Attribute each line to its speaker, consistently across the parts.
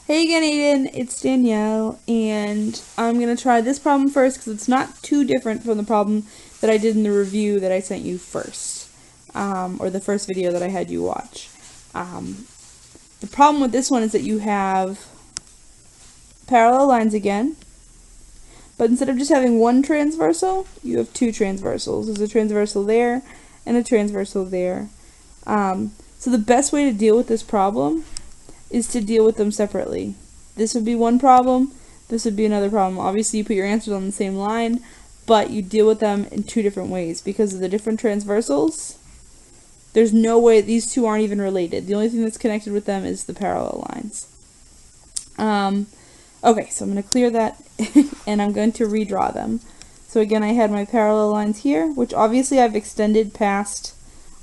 Speaker 1: Hey again, Aiden, it's Danielle, and I'm going to try this problem first because it's not too different from the problem that I did in the review that I sent you first, or the first video that I had you watch. The problem with this one is that you have parallel lines again, but instead of just having one transversal, you have two transversals. There's a transversal there and a transversal there. So the best way to deal with this problem is to deal with them separately. This would be one problem, this would be another problem. Obviously you put your answers on the same line, but you deal with them in two different ways because of the different transversals. There's no way, these two aren't even related. The only thing that's connected with them is the parallel lines. Okay, so I'm going to clear that and I'm going to redraw them. So again, I had my parallel lines here, which obviously I've extended past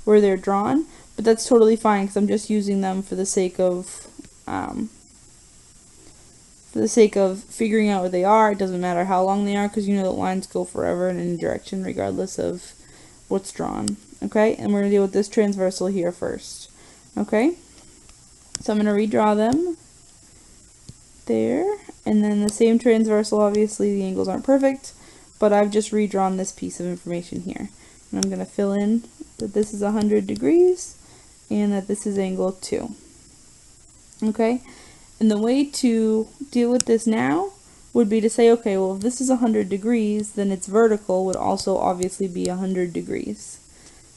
Speaker 1: where they're drawn, but that's totally fine because I'm just using them for the sake of figuring out what they are. It doesn't matter how long they are because you know that lines go forever in any direction regardless of what's drawn. Okay, and we're going to deal with this transversal here first. Okay, so I'm going to redraw them there, and then the same transversal. Obviously the angles aren't perfect, but I've just redrawn this piece of information here. And I'm going to fill in that this is 100 degrees and that this is angle 2. Okay, and the way to deal with this now would be to say, okay, well if this is 100 degrees, then its vertical would also obviously be 100 degrees.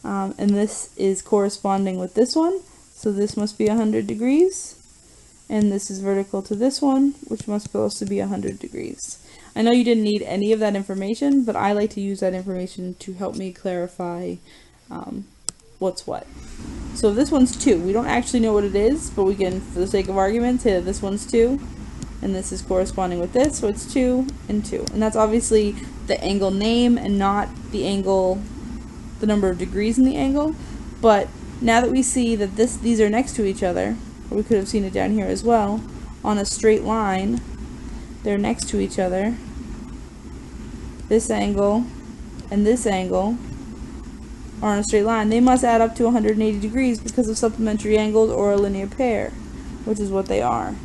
Speaker 1: And this is corresponding with this one, so this must be 100 degrees. And this is vertical to this one, which must also be 100 degrees. I know you didn't need any of that information, but I like to use that information to help me clarify what's what. So this one's 2. We don't actually know what it is, but we can, for the sake of argument, say that this one's 2, and this is corresponding with this, so it's 2 and 2. And that's obviously the angle name and not the angle, the number of degrees in the angle. But now that we see that these are next to each other, or we could have seen it down here as well, on a straight line, they're next to each other. This angle and this angle are on a straight line. They must add up to 180 degrees because of supplementary angles or a linear pair, which is what they are.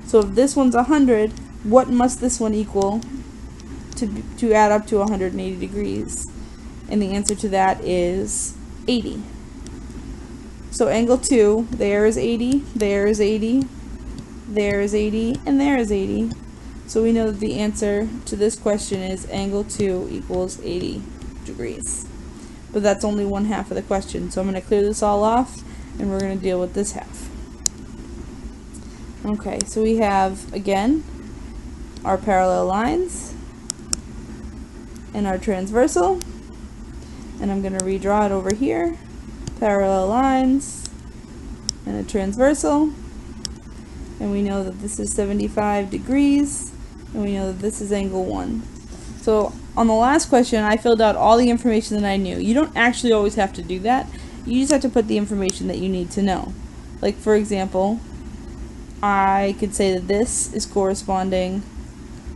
Speaker 1: So if this one's 100, what must this one equal to add up to 180 degrees? And the answer to that is 80. So angle 2, there is 80, there is 80, there is 80, and there is 80. So we know that the answer to this question is angle 2 equals 80 degrees. But that's only one half of the question. So I'm going to clear this all off, and we're going to deal with this half. Okay, so we have, again, our parallel lines and our transversal. And I'm going to redraw it over here. Parallel lines and a transversal, and we know that this is 75 degrees, and we know that this is angle 1. So on the last question I filled out all the information that I knew. You don't actually always have to do that. You just have to put the information that you need to know. Like for example, I could say that this is corresponding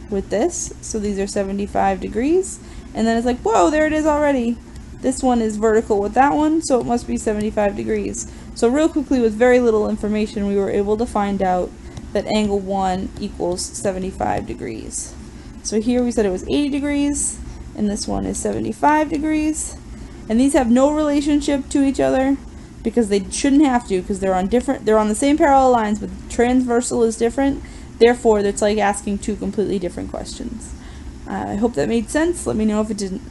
Speaker 1: with this, so these are 75 degrees, and then it's like, whoa, there it is already. This one is vertical with that one, so it must be 75 degrees. So real quickly, with very little information, we were able to find out that angle 1 equals 75 degrees. So here we said it was 80 degrees, and this one is 75 degrees. And these have no relationship to each other, because they shouldn't have to, because they're on the same parallel lines, but the transversal is different. Therefore, it's like asking two completely different questions. I hope that made sense. Let me know if it didn't.